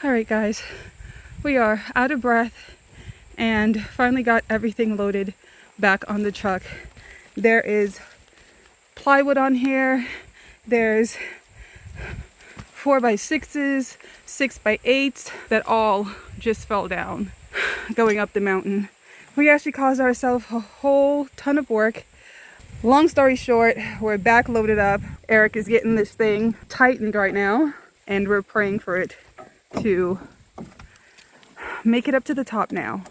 All right, guys, we are out of breath and finally got everything loaded back on the truck. There is plywood on here. There's 4x6s, 6x8s that all just fell down going up the mountain. We actually caused ourselves a whole ton of work. Long story short, we're back loaded up. Eric is getting this thing tightened right now, and we're praying for it to make it up to the top now.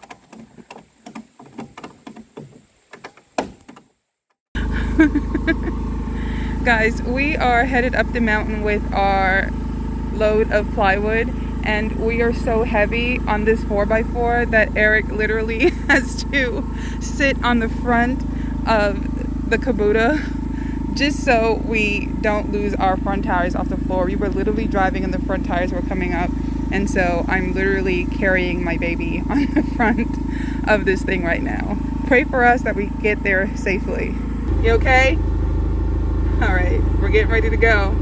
Guys, we are headed up the mountain with our load of plywood, and we are so heavy on this 4x4 that Eric literally has to sit on the front of the Kubota just so we don't lose our front tires off the floor. We were literally driving and the front tires were coming up, and so I'm literally carrying my baby on the front of this thing right now. Pray for us that we get there safely. You okay? All right, we're getting ready to go.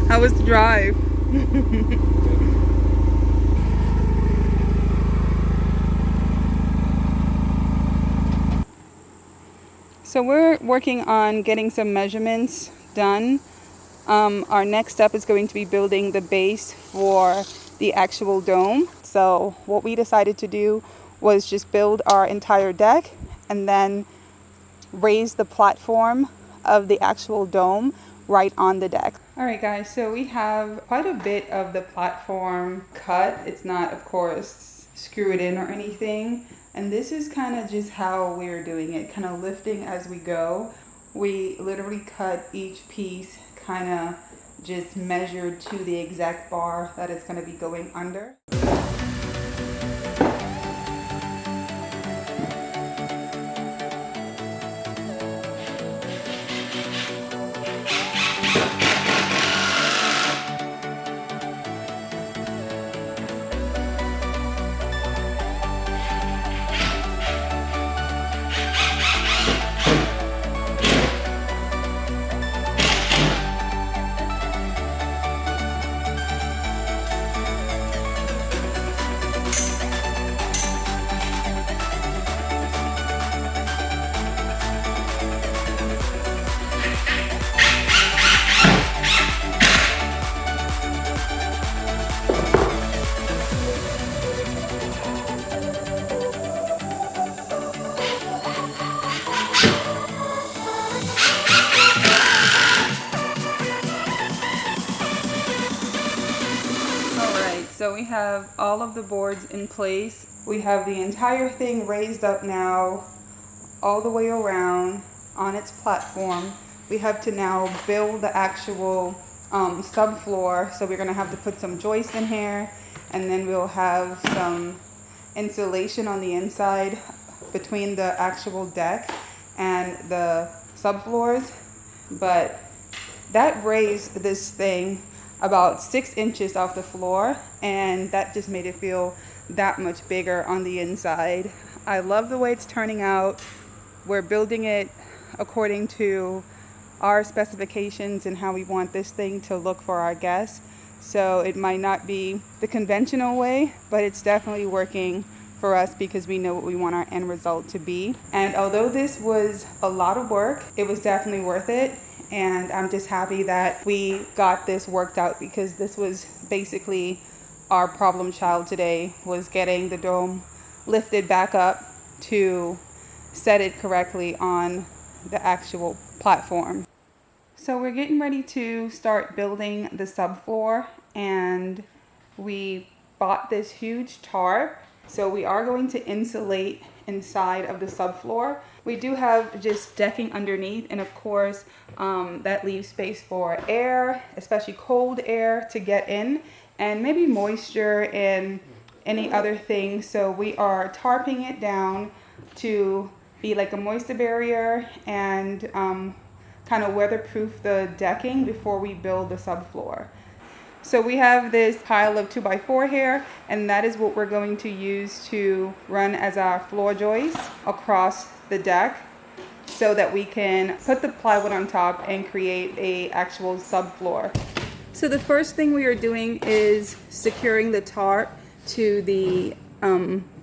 How was the drive? So we're working on getting some measurements done. Our next step is going to be building the base for the actual dome. So what we decided to do was just build our entire deck and then raise the platform of the actual dome right on the deck. All right, guys, so we have quite a bit of the platform cut. It's not, of course, screwed in or anything. And this is kind of just how we're doing it, kind of lifting as we go. We literally cut each piece kind of just measured to the exact bar that it's going to be going under. So we have all of the boards in place. We have the entire thing raised up now, all the way around on its platform. We have to now build the actual subfloor. So we're gonna have to put some joists in here, and then we'll have some insulation on the inside between the actual deck and the subfloors. But that raised this thing about 6 inches off the floor, and that just made it feel that much bigger on the inside. I love the way it's turning out. We're building it according to our specifications and how we want this thing to look for our guests. So it might not be the conventional way, but it's definitely working for us because we know what we want our end result to be. And although this was a lot of work, it was definitely worth it. And I'm just happy that we got this worked out, because this was basically our problem child today, was getting the dome lifted back up to set it correctly on the actual platform. So we're getting ready to start building the subfloor, and we bought this huge tarp. So we are going to insulate inside of the subfloor. We do have just decking underneath, and of course that leaves space for air, especially cold air, to get in, and maybe moisture and any other things. So we are tarping it down to be like a moisture barrier and kind of weatherproof the decking before we build the subfloor. So we have this pile of 2x4 here, and that is what we're going to use to run as our floor joist across the deck so that we can put the plywood on top and create a actual subfloor. So the first thing we are doing is securing the tarp to the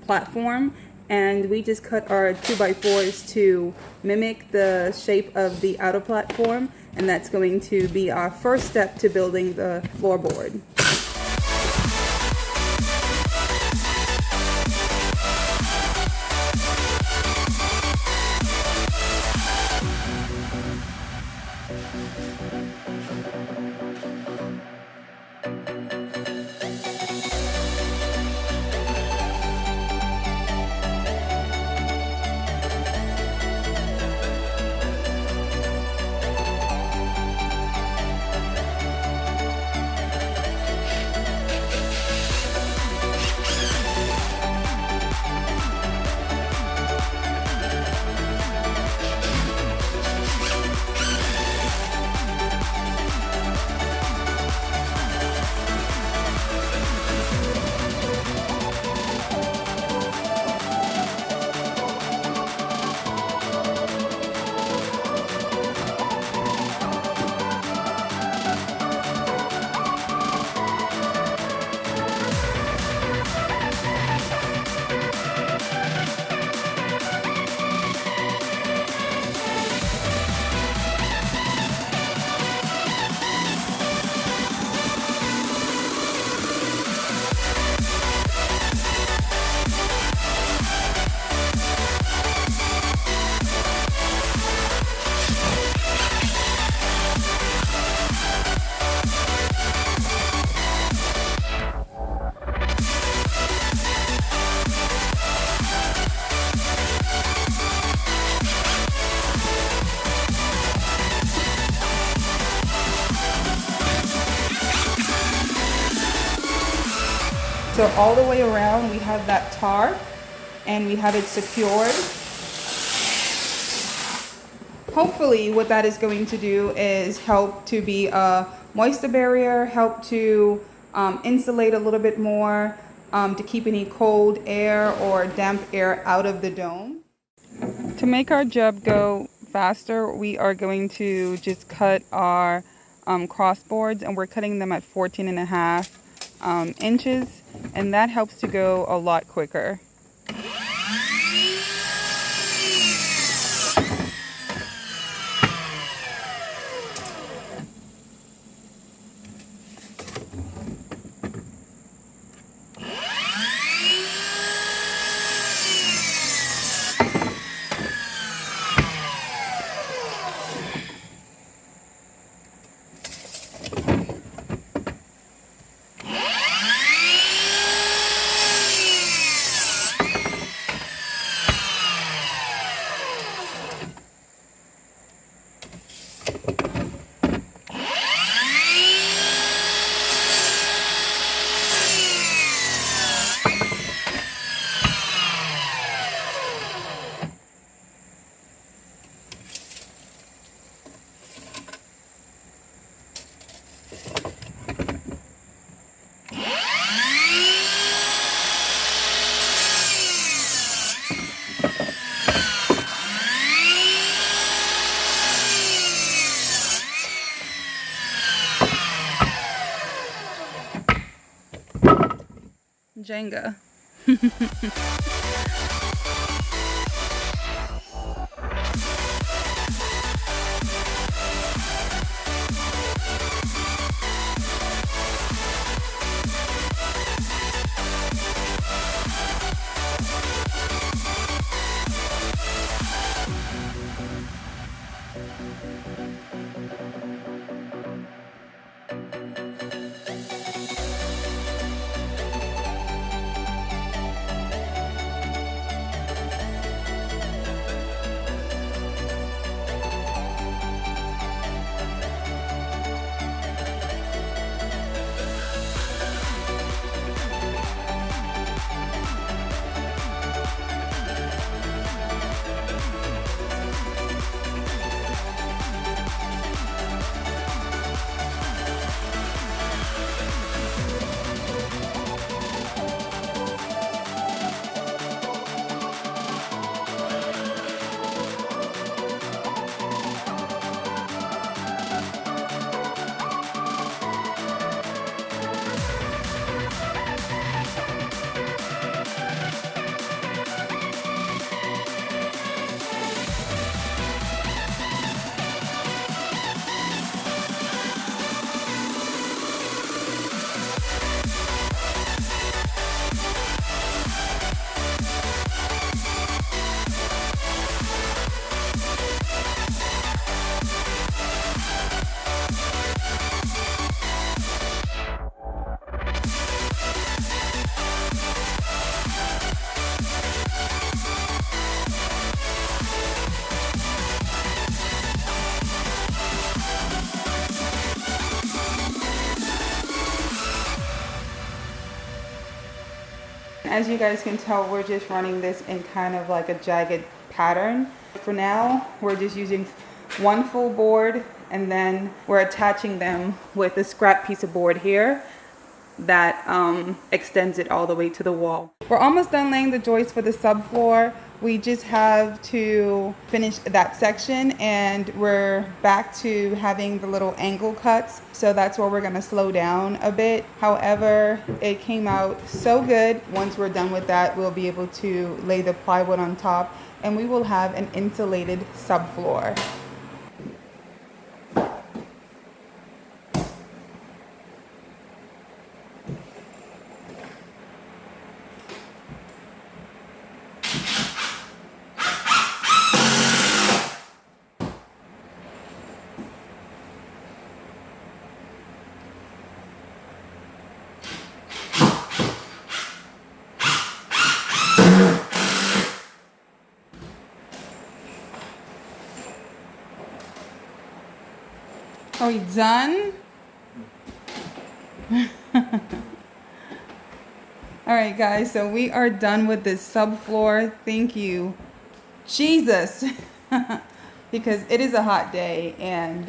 platform, and we just cut our 2x4s to mimic the shape of the outer platform, and that's going to be our first step to building the floorboard. So all the way around we have that tarp and we have it secured. Hopefully what that is going to do is help to be a moisture barrier, help to insulate a little bit more, to keep any cold air or damp air out of the dome. To make our job go faster, we are going to just cut our crossboards, and we're cutting them at 14.5 inches, and that helps to go a lot quicker. Jenga. As you guys can tell, we're just running this in kind of like a jagged pattern. For now, we're just using one full board, and then we're attaching them with a scrap piece of board here that extends it all the way to the wall. We're almost done laying the joist for the subfloor. We just have to finish that section, and we're back to having the little angle cuts. So that's where we're gonna slow down a bit. However, it came out so good. Once we're done with that, we'll be able to lay the plywood on top, and we will have an insulated subfloor. Are we done? All right, guys, so we are done with this subfloor. Thank you, Jesus, because it is a hot day, and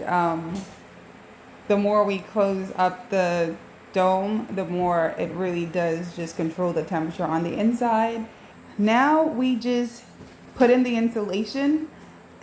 the more we close up the dome, the more it really does just control the temperature on the inside. Now we just put in the insulation,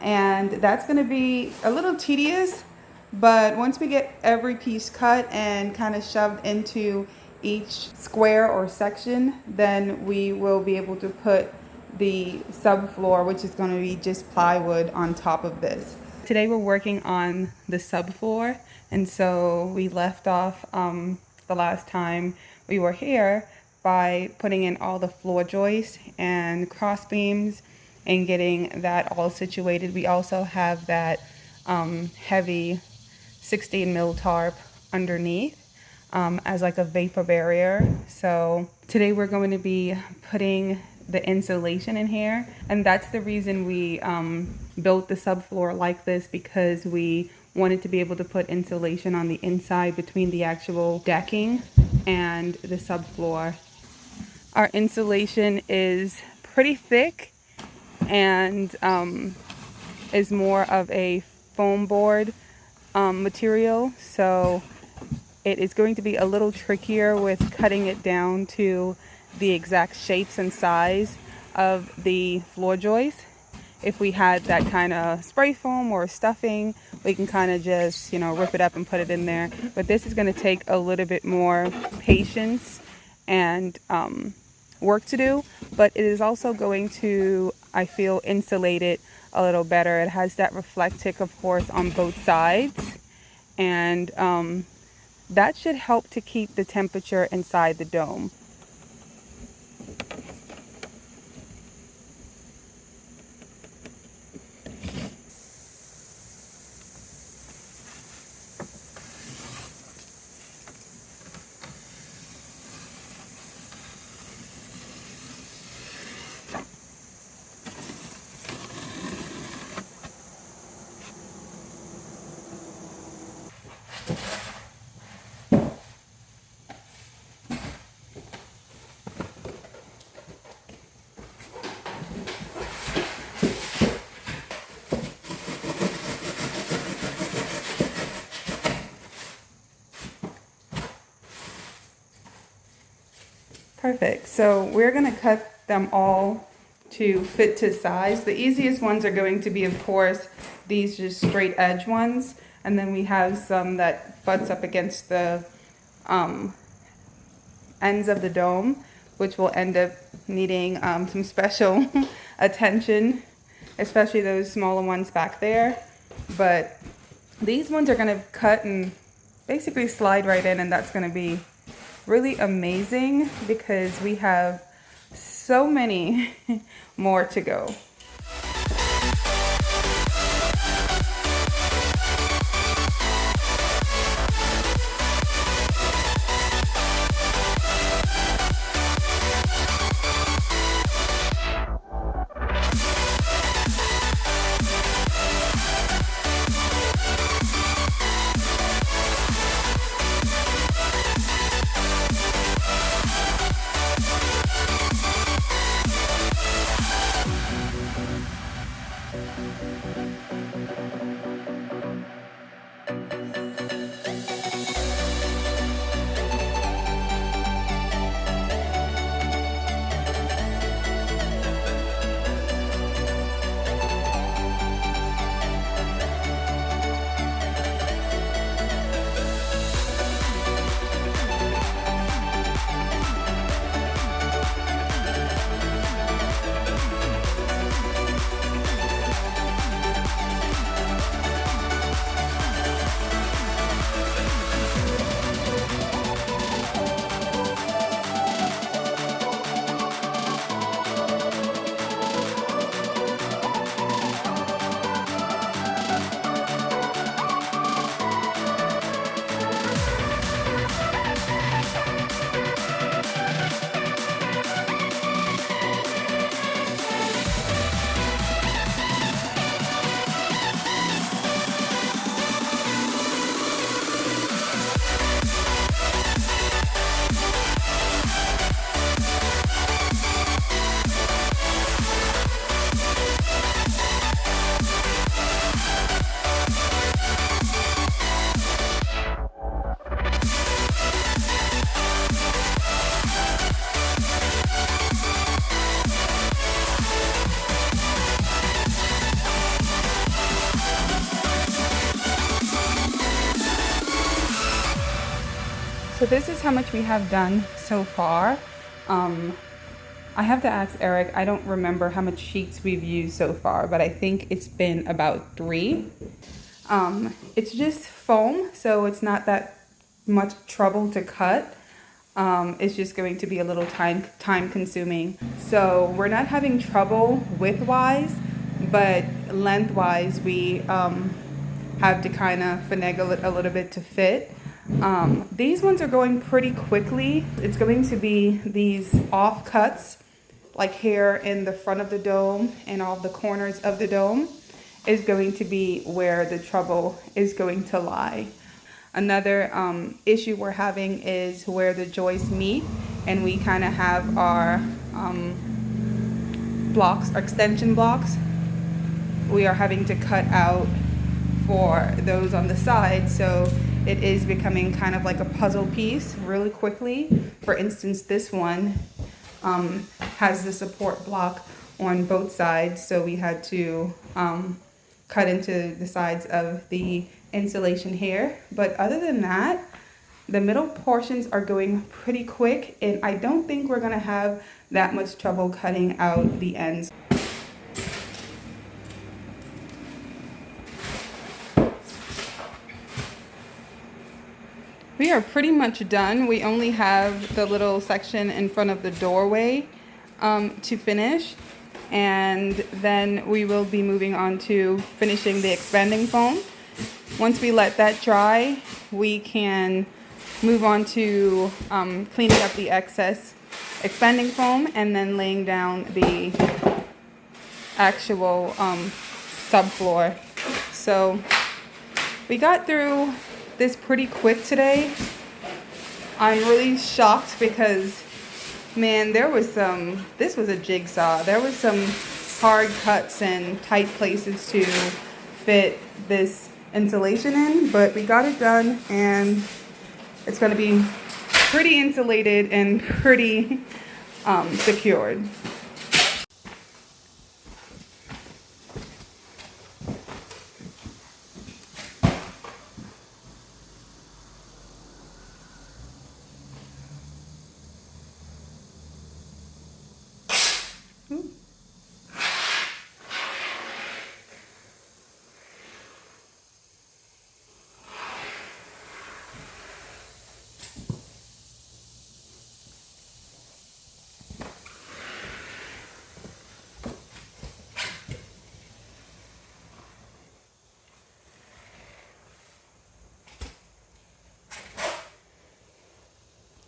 and that's going to be a little tedious. But once we get every piece cut and kind of shoved into each square or section, then we will be able to put the subfloor, which is going to be just plywood, on top of this. Today we're working on the subfloor, and so we left off the last time we were here by putting in all the floor joists and cross beams and getting that all situated. We also have that heavy 16 mil tarp underneath as like a vapor barrier. So today we're going to be putting the insulation in here, and that's the reason we built the subfloor like this, because we wanted to be able to put insulation on the inside between the actual decking and the subfloor. Our insulation is pretty thick and is more of a foam board material, so it is going to be a little trickier with cutting it down to the exact shapes and size of the floor joist. If we had that kind of spray foam or stuffing, we can kind of just, you know, rip it up and put it in there. But this is going to take a little bit more patience and work to do, but it is also going to, I feel, insulate it a little better. It has that reflectic, of course, on both sides, and that should help to keep the temperature inside the dome. Perfect. So we're going to cut them all to fit to size. The easiest ones are going to be, of course, these just straight edge ones. And then we have some that butts up against the ends of the dome, which will end up needing some special attention, especially those smaller ones back there. But these ones are going to cut and basically slide right in, and that's going to be really amazing because we have so many more to go. So this is how much we have done so far. I have to ask Eric, I don't remember how much sheets we've used so far, but I think it's been about 3. It's just foam, so it's not that much trouble to cut. It's just going to be a little time consuming. So we're not having trouble width-wise, but lengthwise we have to kind of finagle it a little bit to fit. These ones are going pretty quickly. It's going to be these offcuts, like here in the front of the dome and all the corners of the dome, is going to be where the trouble is going to lie. Another issue we're having is where the joists meet, and we kind of have our blocks, our extension blocks. We are having to cut out for those on the side, so it is becoming kind of like a puzzle piece really quickly. For instance, this one has the support block on both sides, so we had to cut into the sides of the insulation here. But other than that, the middle portions are going pretty quick, and I don't think we're gonna have that much trouble cutting out the ends. We are pretty much done. We only have the little section in front of the doorway to finish, and then we will be moving on to finishing the expanding foam. Once we let that dry, we can move on to cleaning up the excess expanding foam and then laying down the actual subfloor. So we got through this pretty quick today. I'm really shocked because, man, this was a jigsaw. There was some hard cuts and tight places to fit this insulation in, but we got it done, and it's going to be pretty insulated and pretty secured.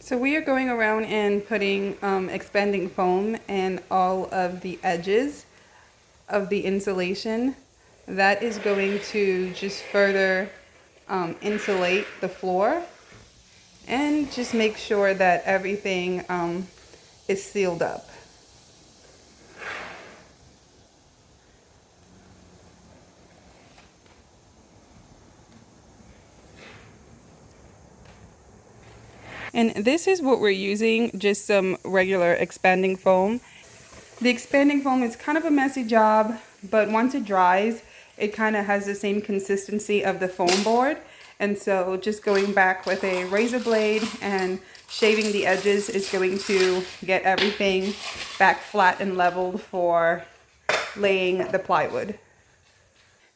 So we are going around and putting expanding foam in all of the edges of the insulation. That is going to just further insulate the floor and just make sure that everything is sealed up. And this is what we're using, just some regular expanding foam. The expanding foam is kind of a messy job, but once it dries, it kind of has the same consistency of the foam board. And so just going back with a razor blade and shaving the edges is going to get everything back flat and leveled for laying the plywood.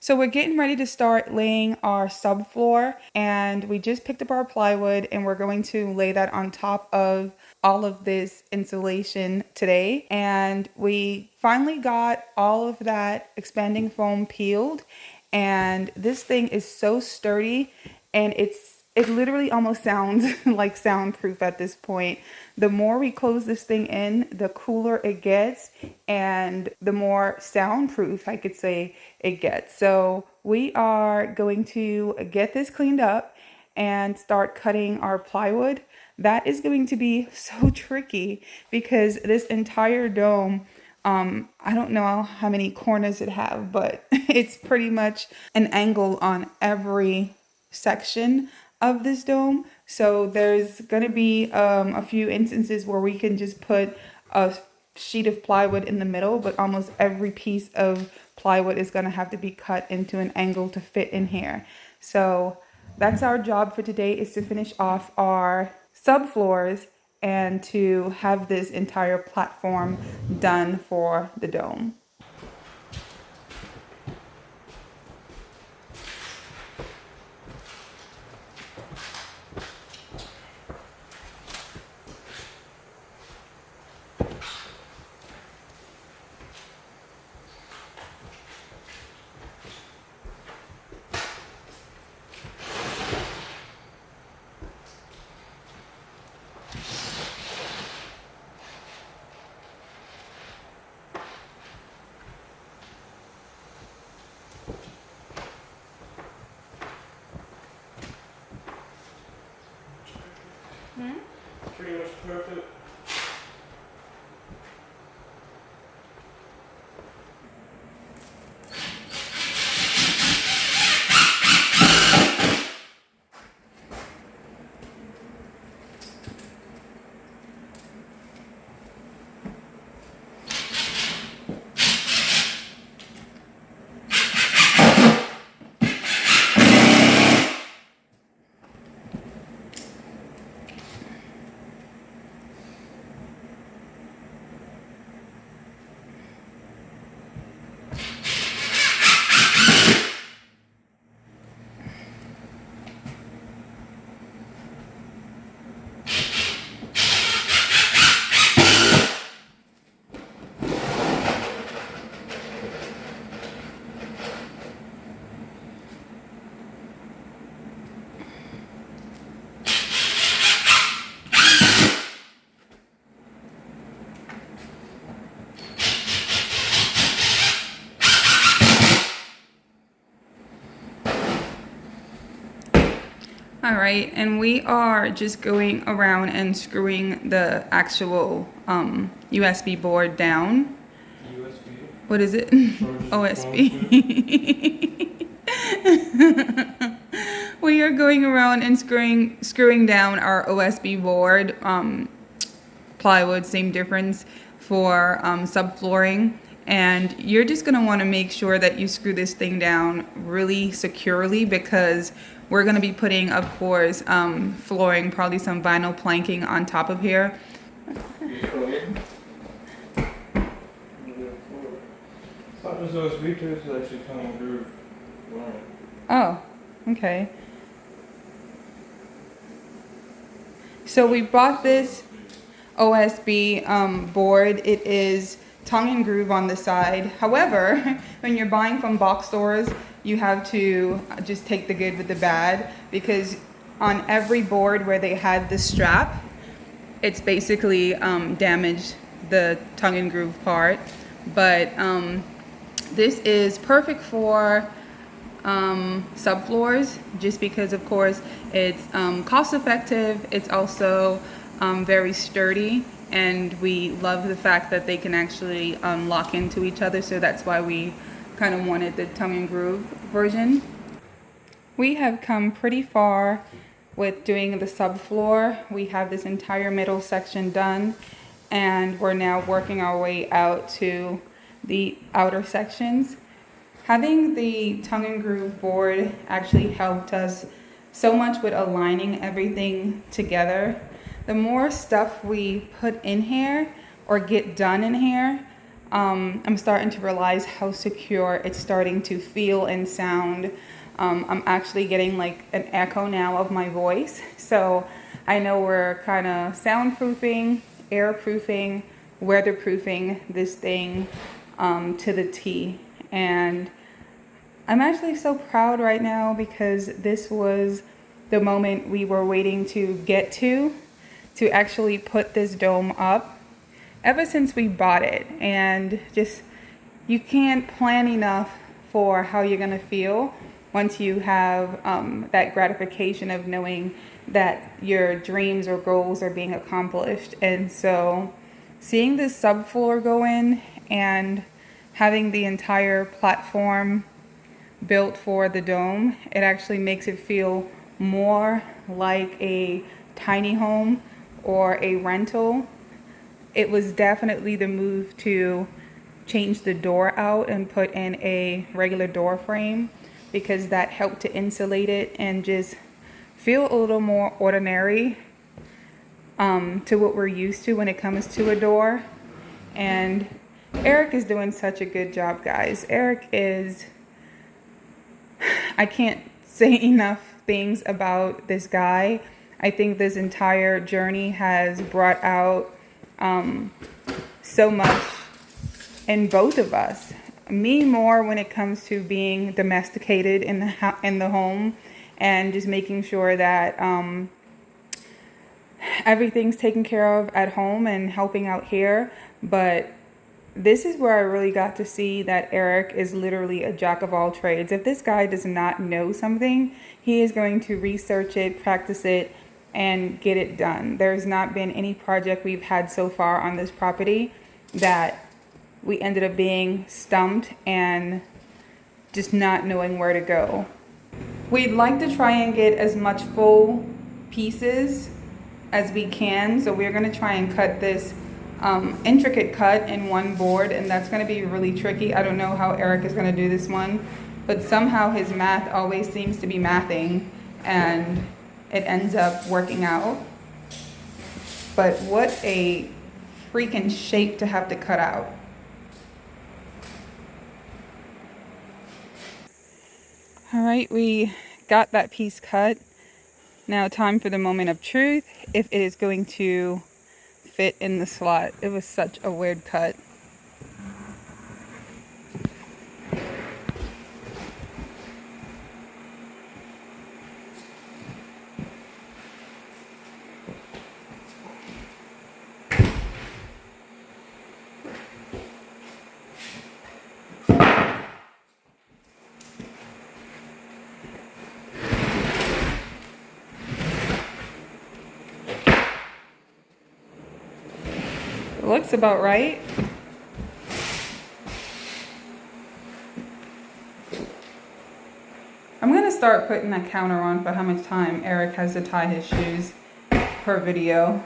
So we're getting ready to start laying our subfloor, and we just picked up our plywood and we're going to lay that on top of all of this insulation today. And we finally got all of that expanding foam peeled, and this thing is so sturdy, and it literally almost sounds like soundproof at this point. The more we close this thing in, the cooler it gets, and the more soundproof, I could say, it gets. So we are going to get this cleaned up and start cutting our plywood. That is going to be so tricky because this entire dome, I don't know how many corners it have, but it's pretty much an angle on every section of this dome. So there's going to be a few instances where we can just put a sheet of plywood in the middle, but almost every piece of plywood is going to have to be cut into an angle to fit in here. So that's our job for today, is to finish off our subfloors and to have this entire platform done for the dome. Pretty much perfect. All right, and we are just going around and screwing the actual USB board down. USB. What is it? OSB. We are going around and screwing down our OSB board. Plywood, same difference for subflooring. And you're just gonna wanna make sure that you screw this thing down really securely, because we're gonna be putting, of course, flooring, probably some vinyl planking on top of here. It's not just USB too, it's actually tongue and groove flooring. Oh, okay. So we bought this OSB board. It is tongue and groove on the side. However, when you're buying from box stores, you have to just take the good with the bad, because on every board where they had the strap, it's basically damaged the tongue and groove part. But this is perfect for subfloors, just because, of course, it's cost effective. It's also very sturdy, and we love the fact that they can actually lock into each other. So that's why we kind of wanted the tongue and groove version. We have come pretty far with doing the subfloor. We have this entire middle section done, and we're now working our way out to the outer sections. Having the tongue and groove board actually helped us so much with aligning everything together. The more stuff we put in here or get done in here, I'm starting to realize how secure it's starting to feel and sound. I'm actually getting like an echo now of my voice. So I know we're kind of soundproofing, airproofing, weatherproofing this thing to the T. And I'm actually so proud right now, because this was the moment we were waiting to get to actually put this dome up ever since we bought it. And just, you can't plan enough for how you're gonna feel once you have that gratification of knowing that your dreams or goals are being accomplished. And so seeing this subfloor go in and having the entire platform built for the dome, it actually makes it feel more like a tiny home or a rental. It was definitely the move to change the door out and put in a regular door frame, because that helped to insulate it and just feel a little more ordinary. to what we're used to when it comes to a door. And Eric is doing such a good job, guys. Eric is, I can't say enough things about this guy. I think this entire journey has brought out so much in both of us. Me more when it comes to being domesticated in the home, and just making sure that everything's taken care of at home and helping out here. But this is where I really got to see that Eric is literally a jack of all trades. If this guy does not know something, he is going to research it, practice it, and get it done. There's not been any project we've had so far on this property that we ended up being stumped and just not knowing where to go. We'd like to try and get as much full pieces as we can, so we're going to try and cut this intricate cut in one board, and that's going to be really tricky. I don't know how Eric is going to do this one, but somehow his math always seems to be mathing and it ends up working out. But what a freaking shape to have to cut out. All right, we got that piece cut. Now time for the moment of truth, if it is going to fit in the slot. It was such a weird cut. Looks about right. I'm gonna start putting a counter on for how much time Eric has to tie his shoes per video.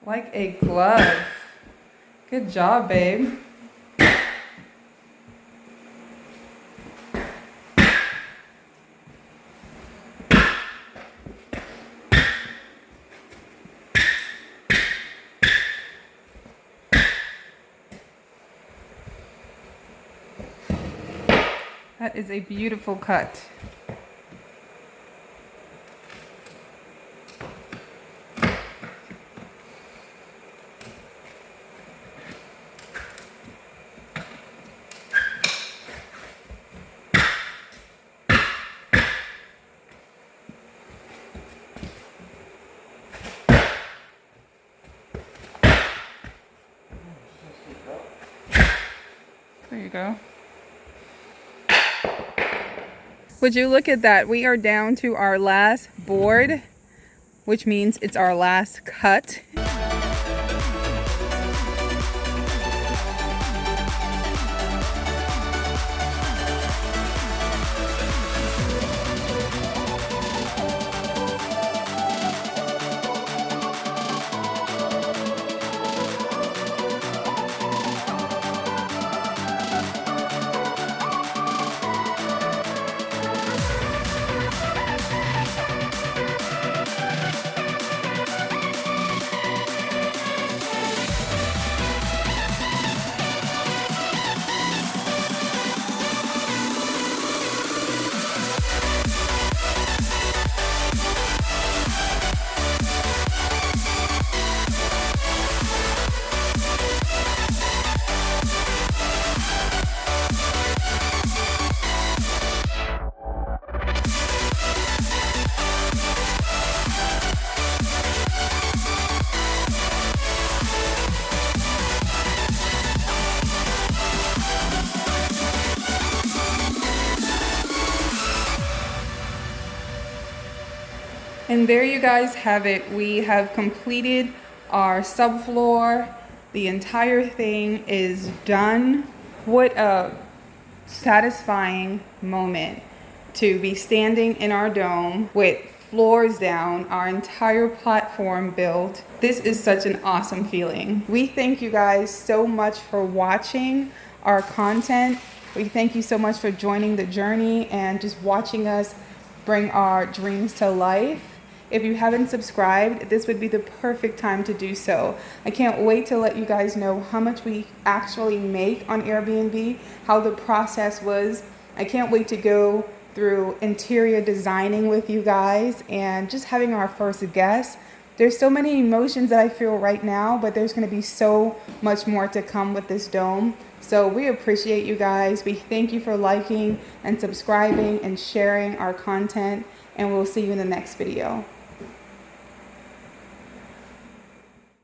Like a glove. Good job, babe. That is a beautiful cut. There you go. Would you look at that? We are down to our last board, which means it's our last cut. And there you guys have it. We have completed our subfloor. The entire thing is done. What a satisfying moment to be standing in our dome with floors down, our entire platform built. This is such an awesome feeling. We thank you guys so much for watching our content. We thank you so much for joining the journey and just watching us bring our dreams to life. If you haven't subscribed, this would be the perfect time to do so. I can't wait to let you guys know how much we actually make on Airbnb, how the process was. I can't wait to go through interior designing with you guys and just having our first guest. There's so many emotions that I feel right now, but there's going to be so much more to come with this dome. So we appreciate you guys. We thank you for liking and subscribing and sharing our content, and we'll see you in the next video.